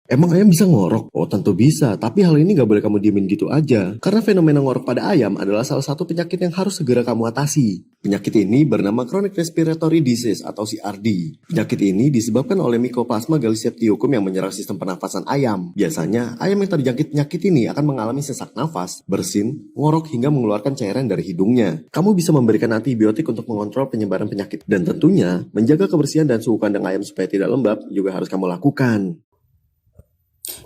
Emang ayam bisa ngorok? Oh tentu bisa, tapi hal ini nggak boleh kamu diemin gitu aja. Karena fenomena ngorok pada ayam adalah salah satu penyakit yang harus segera kamu atasi. Penyakit ini bernama Chronic Respiratory Disease atau CRD. Penyakit ini disebabkan oleh Mycoplasma galiseptiocum yang menyerang sistem pernafasan ayam. Biasanya, ayam yang terjangkit penyakit ini akan mengalami sesak nafas, bersin, ngorok hingga mengeluarkan cairan dari hidungnya. Kamu bisa memberikan antibiotik untuk mengontrol penyebaran penyakit. Dan tentunya, menjaga kebersihan dan suhu kandang ayam supaya tidak lembab juga harus kamu lakukan.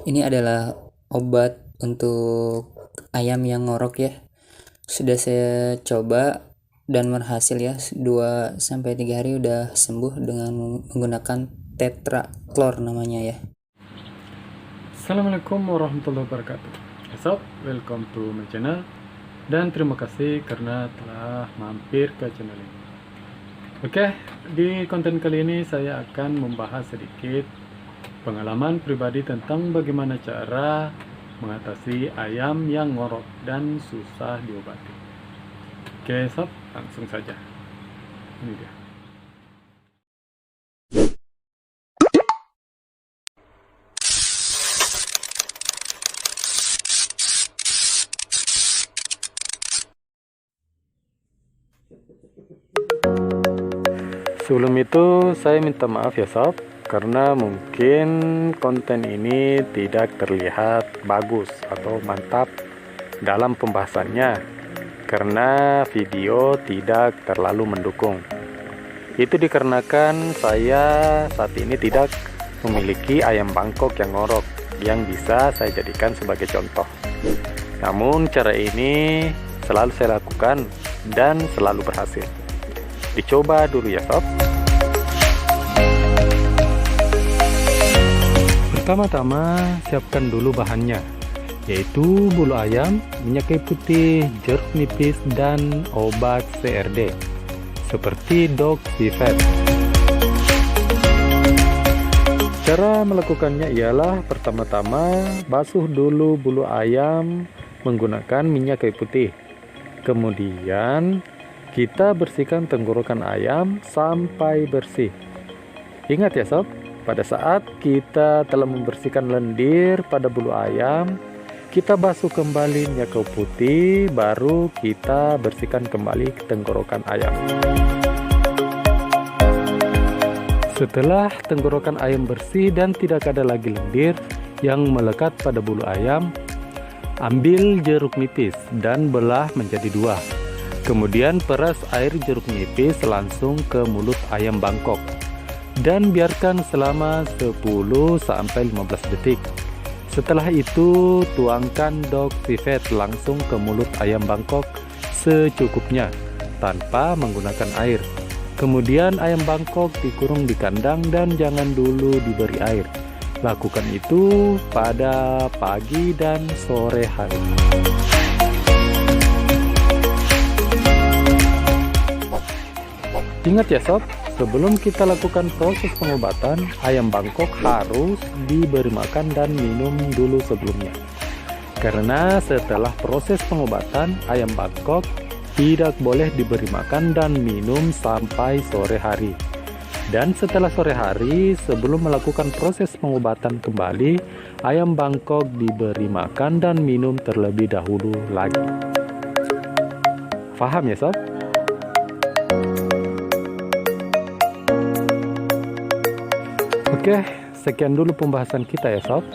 Ini adalah obat untuk ayam yang ngorok ya. Sudah saya coba dan berhasil ya. 2-3 hari udah sembuh dengan menggunakan tetraklor namanya ya. Assalamualaikum warahmatullahi wabarakatuh. Sob, welcome to my channel. Dan terima kasih karena telah mampir ke channel ini. Oke, di konten kali ini saya akan membahas sedikit pengalaman pribadi tentang bagaimana cara mengatasi ayam yang ngorok dan susah diobati. Oke sob, langsung saja. Ini dia. Sebelum itu saya minta maaf ya sob, karena mungkin konten ini tidak terlihat bagus atau mantap dalam pembahasannya, karena video tidak terlalu mendukung. Itu dikarenakan saya saat ini tidak memiliki ayam Bangkok yang ngorok yang bisa saya jadikan sebagai contoh. Namun cara ini selalu saya lakukan dan selalu berhasil. Dicoba dulu ya sob. Pertama-tama siapkan dulu bahannya, yaitu bulu ayam, minyak kayu putih, jeruk nipis, dan obat CRD seperti Doxyvet. Cara melakukannya ialah pertama-tama basuh dulu bulu ayam menggunakan minyak kayu putih. Kemudian kita bersihkan tenggorokan ayam sampai bersih. Ingat ya sob, pada saat kita telah membersihkan lendir pada bulu ayam, kita basuh kembali minyak kayu putih, baru kita bersihkan kembali tenggorokan ayam. Setelah tenggorokan ayam bersih dan tidak ada lagi lendir yang melekat pada bulu ayam, ambil jeruk nipis dan belah menjadi 2. Kemudian peras air jeruk nipis langsung ke mulut ayam Bangkok dan biarkan selama 10-15 detik. Setelah itu tuangkan Doxyvet langsung ke mulut ayam Bangkok secukupnya tanpa menggunakan air. Kemudian ayam Bangkok dikurung di kandang dan jangan dulu diberi air. Lakukan itu pada pagi dan sore hari. Ingat ya sob, sebelum kita lakukan proses pengobatan, ayam Bangkok harus diberi makan dan minum dulu sebelumnya. Karena setelah proses pengobatan, ayam Bangkok tidak boleh diberi makan dan minum sampai sore hari. Dan setelah sore hari, sebelum melakukan proses pengobatan kembali, ayam Bangkok diberi makan dan minum terlebih dahulu lagi. Faham ya sob? Oke, sekian dulu pembahasan kita ya sob.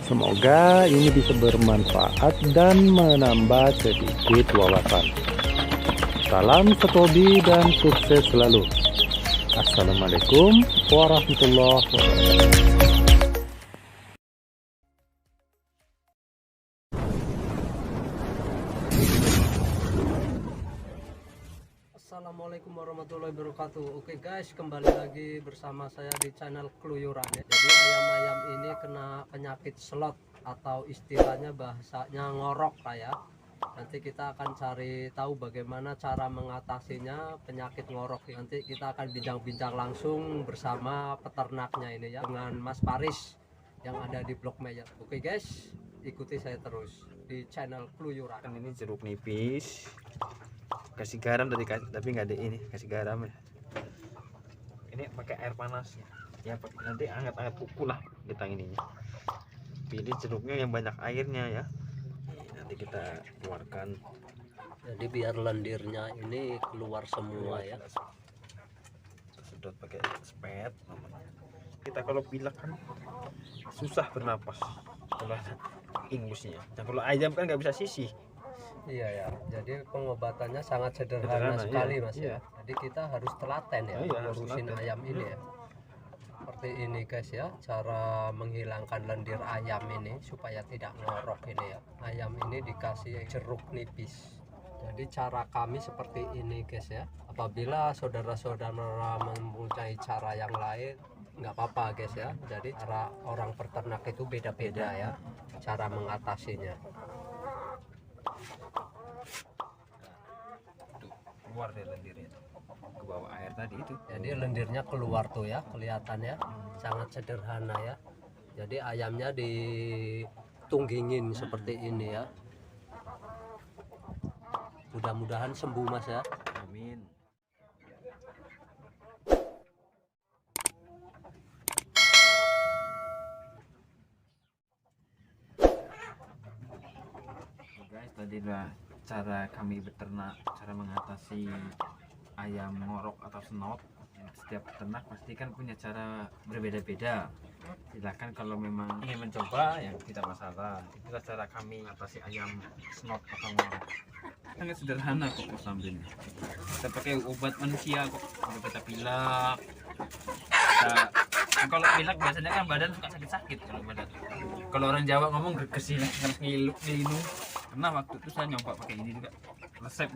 Semoga ini bisa bermanfaat dan menambah sedikit wawasan. Salam satu hobi dan sukses selalu. Assalamualaikum warahmatullahi wabarakatuh. Assalamualaikum warahmatullahi wabarakatuh. Oke guys, kembali lagi bersama saya di channel Keluyuran. Jadi ayam-ayam ini kena penyakit slot atau istilahnya bahasanya ngorok kayak. Nanti kita akan cari tahu bagaimana cara mengatasinya penyakit ngorok. Nanti kita akan bincang-bincang langsung bersama peternaknya ini ya, dengan Mas Paris yang ada di Blok Meja. Oke guys, ikuti saya terus di channel Keluyuran. Ini jeruk nipis, kasih garam tapi nggak ada ini, kasih garam ya. Ini pakai air panas ya, nanti hangat-hangat pukul lah getang ininya. pilih jeruknya yang banyak airnya ya. Nanti kita keluarkan. Jadi biar lendirnya ini keluar semua ya. Kita sedot pakai spet. Kita kalau pilek kan susah bernapas kalau ada ingusnya. Nah kalau ayam kan nggak bisa sisih. Iya ya. Jadi pengobatannya sangat sederhana sekali iya. Mas Iya. ya. Jadi kita harus telaten ya Iya, harus ngurusin telaten. ayam ini ya. Seperti ini guys ya, cara menghilangkan lendir ayam ini supaya tidak ngorok ini ya. Ayam ini dikasih jeruk nipis. Jadi cara kami seperti ini guys ya. Apabila saudara-saudara mempunyai cara yang lain, nggak apa-apa guys ya. Jadi cara orang peternak itu beda-beda ya, cara mengatasinya. Tuh, keluar dari lendirnya ke bawah air tadi itu. Jadi lendirnya keluar tuh ya, kelihatan ya, sangat sederhana ya. Jadi ayamnya ditunggingin seperti ini ya. Mudah-mudahan sembuh Mas ya. Amin. Guys, tadi adalah cara kami beternak, cara mengatasi ayam ngorok atau senot. Setiap peternak pasti kan punya cara berbeda-beda. Silakan kalau memang ingin mencoba ya tidak masalah. Itulah cara kami atasi ayam senot atau ngorok. Sangat sederhana kok sambilnya. Kita pakai obat manusia kok. Kalau kita pilek, kalau pilek biasanya kan badan suka sakit-sakit kalau badan. Kalau orang Jawa ngomong gergesin, harus ngilu. Karena waktu itu saya nyoba pakai ini juga. Resep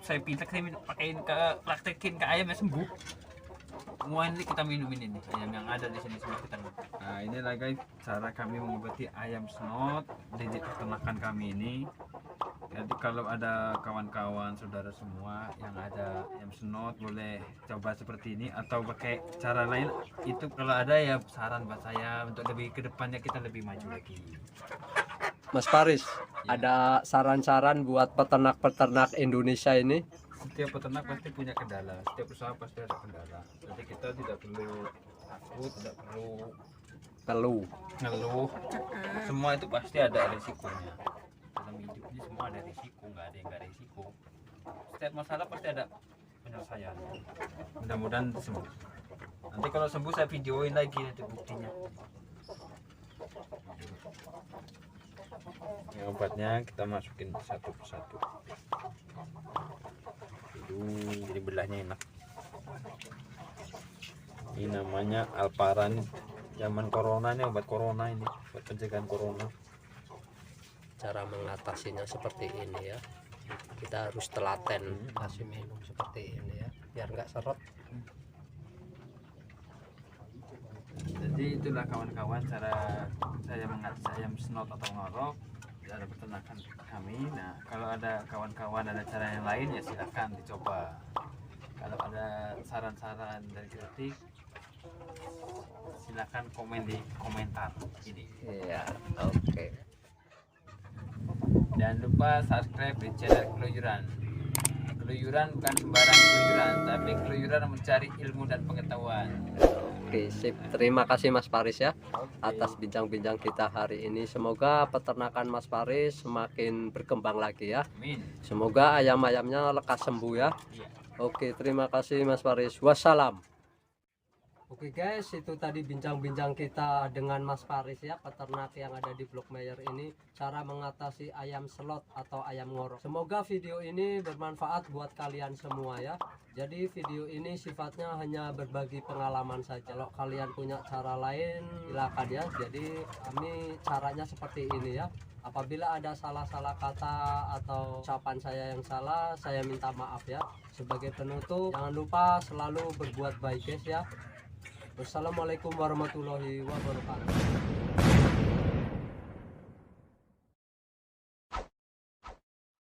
saya pilek, saya pakein praktekin ke ayam ya sembuh. Semua ini kita minumin ini ayam yang ada di sini semua kita minum. Nah inilah guys cara kami mengobati ayam senot di peternakan kami ini. Jadi kalau ada kawan-kawan saudara semua yang ada ayam senot boleh coba seperti ini atau pakai cara lain. Itu kalau ada ya saran buat saya untuk lebih kedepannya kita lebih maju lagi. Mas Faris, ada saran-saran buat peternak-peternak Indonesia ini? Setiap peternak pasti punya kendala, setiap usaha pasti ada kendala. Jadi kita tidak perlu takut, tidak perlu ngeluh. Semua itu pasti ada risikonya. Dalam hidup ini semua ada risiko, nggak ada yang nggak risiko. Setiap masalah pasti ada penyelesaian. Mudah-mudahan sembuh. Nanti kalau sembuh saya videoin lagi nanti buktinya. Ini obatnya kita masukin satu persatu. Jadi belahnya enak. Ini namanya Alparan. Zaman corona ini obat corona ini, buat pencegahan corona. Cara mengatasinya seperti ini ya. Kita harus telaten kasih minum seperti ini ya, biar nggak seret. Jadi itulah kawan-kawan cara saya mengatasi ayam senot atau ngorok dari peternakan kami. Nah kalau ada kawan-kawan ada cara yang lain ya silahkan dicoba. Kalau ada saran-saran dari kritik silahkan komen di komentar ini. Iya, oke. Jangan lupa subscribe di channel Keluyuran. Keluyuran bukan sembarang keluyuran, tapi keluyuran mencari ilmu dan pengetahuan. Oke, sip. Terima kasih Mas Faris ya atas bincang-bincang kita hari ini. Semoga peternakan Mas Faris semakin berkembang lagi ya. Amin. Semoga ayam-ayamnya lekas sembuh ya. Iya. Oke, terima kasih Mas Faris. Wassalam. Oke guys, itu tadi bincang-bincang kita dengan Mas Faris ya, peternak yang ada di Blok Meyer ini, cara mengatasi ayam selot atau ayam ngorok. Semoga video ini bermanfaat buat kalian semua ya. Jadi video ini sifatnya hanya berbagi pengalaman saja. Kalau kalian punya cara lain silakan ya. Jadi kami caranya seperti ini ya. Apabila ada salah-salah kata atau ucapan saya yang salah, saya minta maaf ya. Sebagai penutup, jangan lupa selalu berbuat baik guys ya. Wassalamualaikum warahmatullahi wabarakatuh.